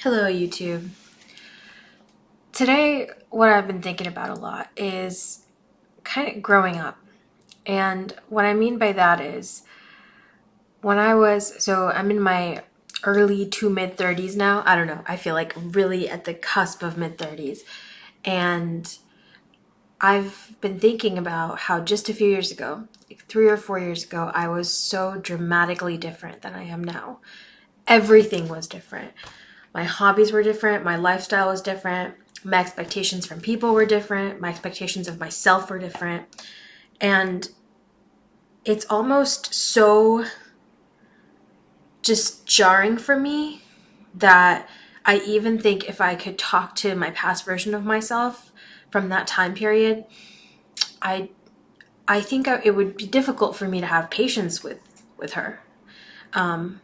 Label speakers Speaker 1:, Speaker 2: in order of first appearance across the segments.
Speaker 1: Hello, YouTube. Today, what I've been thinking about a lot is kind of growing up. And what I mean by that is I'm in my early to mid 30s now. I don't know. I feel like really at the cusp of mid 30s. And I've been thinking about how just a few years ago, like 3 or 4 years ago, I was so dramatically different than I am now. Everything was different. My hobbies were different. My lifestyle was different. My expectations from people were different. My expectations of myself were different. And it's almost so just jarring for me that I even think if I could talk to my past version of myself from that time period, I I think it would be difficult for me to have patience with her,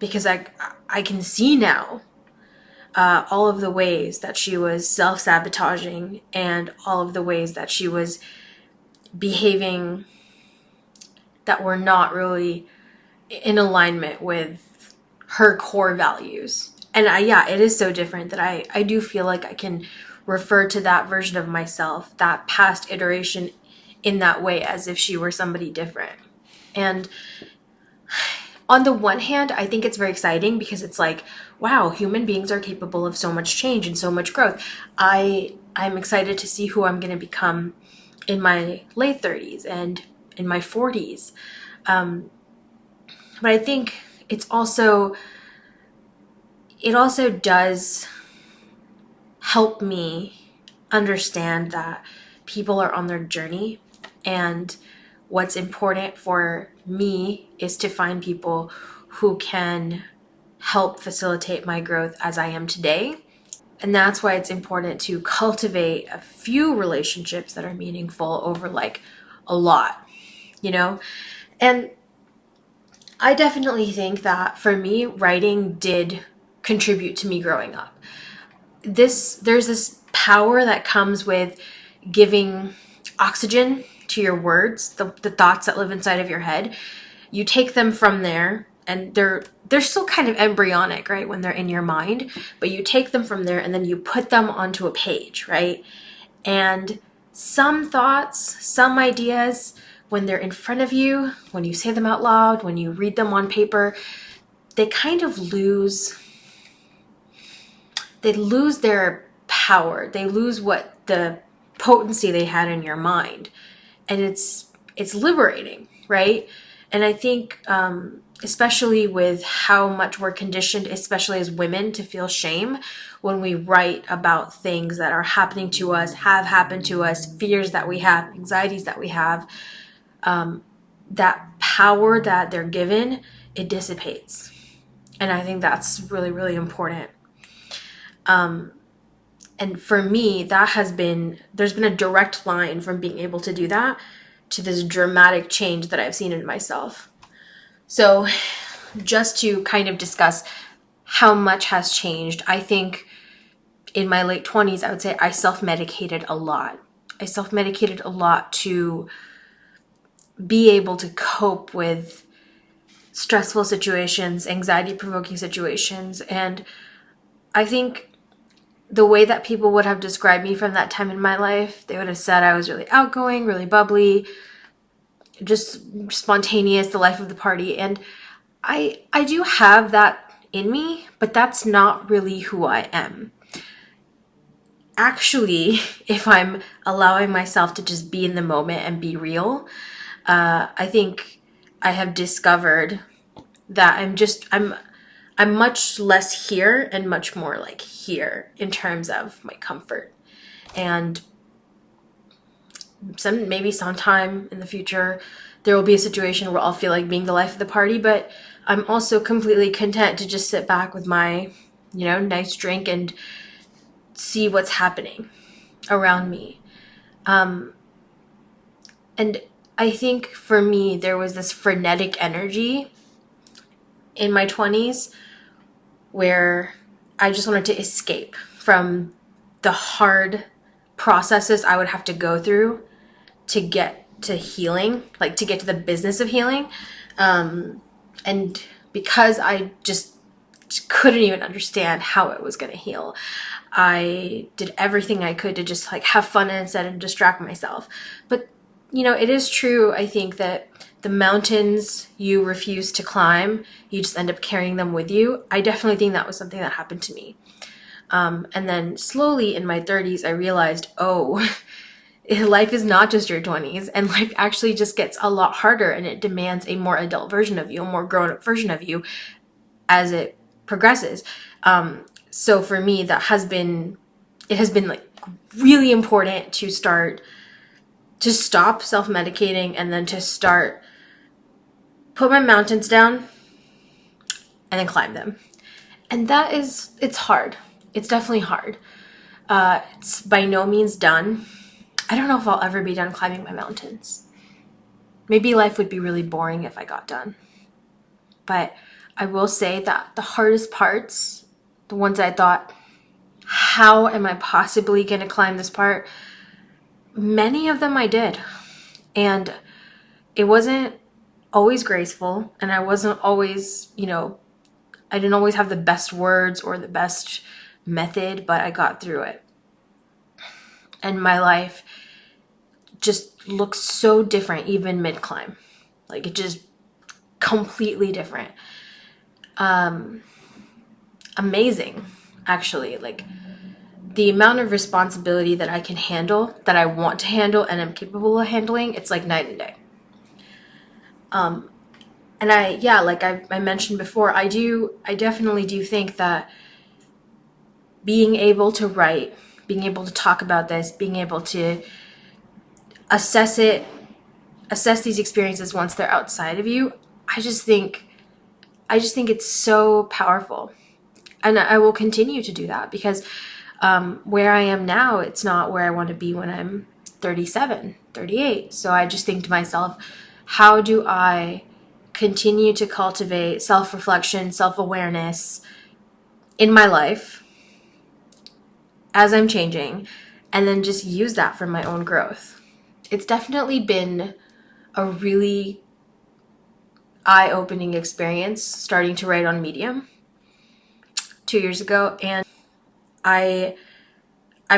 Speaker 1: because I can see now all of the ways that she was self-sabotaging and all of the ways that she was behaving that were not really in alignment with her core values. And yeah, it is so different that I do feel like I can refer to that version of myself, that past iteration, in that way as if she were somebody different. And on the one hand, I think it's very exciting because it's like, wow, human beings are capable of so much change and so much growth. I'm excited to see who I'm going to become in my late 30s and in my 40s. But I think it also does help me understand that people are on their journey, and what's important for me is to find people who can help facilitate my growth as I am today. And that's why it's important to cultivate a few relationships that are meaningful over like a lot, you know? And I definitely think that for me, writing did contribute to me growing up. There's this power that comes with giving oxygen to your words, the thoughts that live inside of your head. You take them from there, and they're still kind of embryonic, right, when they're in your mind, but you take them from there and then you put them onto a page, right? And some thoughts, some ideas, when they're in front of you, when you say them out loud, when you read them on paper, they kind of lose their power. They lose what the potency they had in your mind. And it's liberating, right? And I think especially with how much we're conditioned, especially as women, to feel shame when we write about things that are happening to us, have happened to us, fears that we have, anxieties that we have, that power that they're given, it dissipates. And I think that's really, really important. And for me, there's been a direct line from being able to do that to this dramatic change that I've seen in myself. So, just to kind of discuss how much has changed, I think in my late 20s, I would say I self-medicated a lot. I self-medicated a lot to be able to cope with stressful situations, anxiety-provoking situations. And I think the way that people would have described me from that time in my life, they would have said I was really outgoing, really bubbly, just spontaneous, the life of the party. And I do have that in me, but that's not really who I am. Actually, if I'm allowing myself to just be in the moment and be real, I think I have discovered that I'm much less here and much more like here in terms of my comfort. And maybe sometime in the future there will be a situation where I'll feel like being the life of the party, but I'm also completely content to just sit back with my, nice drink and see what's happening around me. And I think for me, there was this frenetic energy in my 20s where I just wanted to escape from the hard processes I would have to go through to get to healing, like to get to the business of healing. And because I just couldn't even understand how it was going to heal. I did everything I could to just like have fun instead and distract myself. But it is true, I think, that the mountains you refuse to climb, you just end up carrying them with you. I definitely think that was something that happened to me. And then slowly in my 30s, I realized, oh, life is not just your 20s, and life actually just gets a lot harder, and it demands a more adult version of you, a more grown-up version of you as it progresses. So for me, it has been like really important to stop self-medicating, and then to put my mountains down and then climb them. And it's hard. It's definitely hard. It's by no means done. I don't know if I'll ever be done climbing my mountains. Maybe life would be really boring if I got done. But I will say that the hardest parts, the ones I thought, how am I possibly going to climb this part? Many of them I did. And it wasn't always graceful, and I wasn't always, I didn't always have the best words or the best method, but I got through it. And my life just looks so different even mid-climb. Like, it just completely different. Amazing, actually. Like, the amount of responsibility that I can handle, that I want to handle and am capable of handling, it's like night and day. And like I mentioned before, I definitely do think that being able to write, being able to talk about this, being able to assess these experiences once they're outside of you, I just think it's so powerful. And I will continue to do that, because where I am now, it's not where I want to be when I'm 37, 38. So I just think to myself, how do I continue to cultivate self-reflection, self-awareness in my life as I'm changing, and then just use that for my own growth? It's definitely been a really eye-opening experience starting to write on Medium 2 years ago, and I've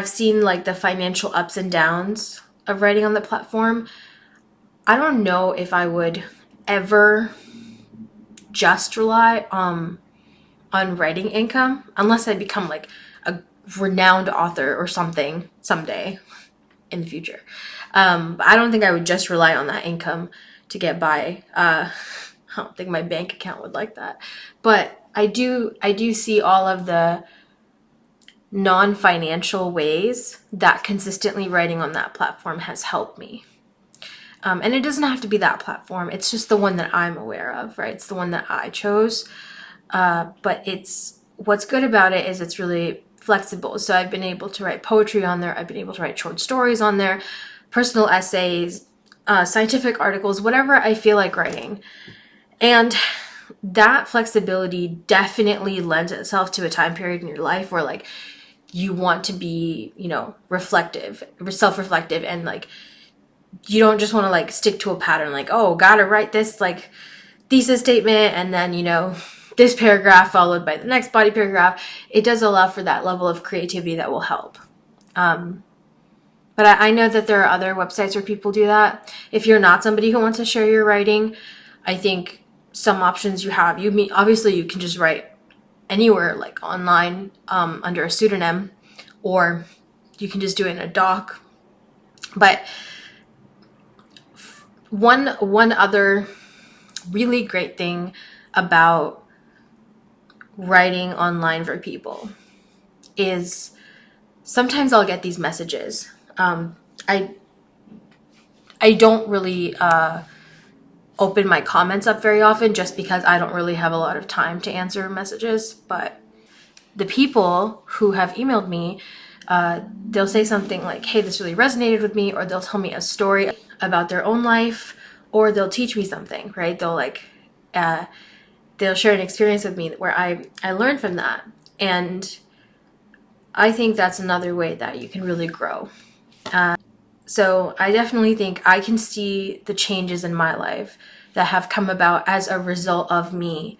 Speaker 1: seen like the financial ups and downs of writing on the platform. I don't know if I would ever just rely on writing income, unless I become like a renowned author or something someday in the future. But I don't think I would just rely on that income to get by. I don't think my bank account would like that. But I do see all of the non-financial ways that consistently writing on that platform has helped me. And it doesn't have to be that platform. It's just the one that I'm aware of, right? It's the one that I chose. But what's good about it is it's really flexible. So I've been able to write poetry on there. I've been able to write short stories on there, personal essays, scientific articles, whatever I feel like writing. And that flexibility definitely lends itself to a time period in your life where like you want to be, self-reflective, and like you don't just want to like stick to a pattern, like, oh, gotta write this like thesis statement and then, this paragraph followed by the next body paragraph. It does allow for that level of creativity that will help. But I know that there are other websites where people do that. If you're not somebody who wants to share your writing, I think some options you have, obviously you can just write anywhere, like online, under a pseudonym, or you can just do it in a doc. But one other really great thing about writing online for people is sometimes I'll get these messages. I don't really open my comments up very often, just because I don't really have a lot of time to answer messages. But the people who have emailed me, they'll say something like, hey, this really resonated with me, or they'll tell me a story about their own life, or they'll teach me something, right? They'll share an experience with me where I learned from that. And I think that's another way that you can really grow. So I definitely think I can see the changes in my life that have come about as a result of me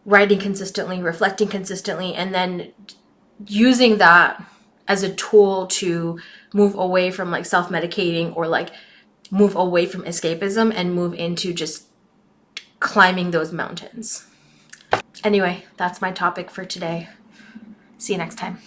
Speaker 1: writing consistently, reflecting consistently, and then using that as a tool to move away from like self-medicating, or like move away from escapism and move into just climbing those mountains. Anyway, that's my topic for today. See you next time.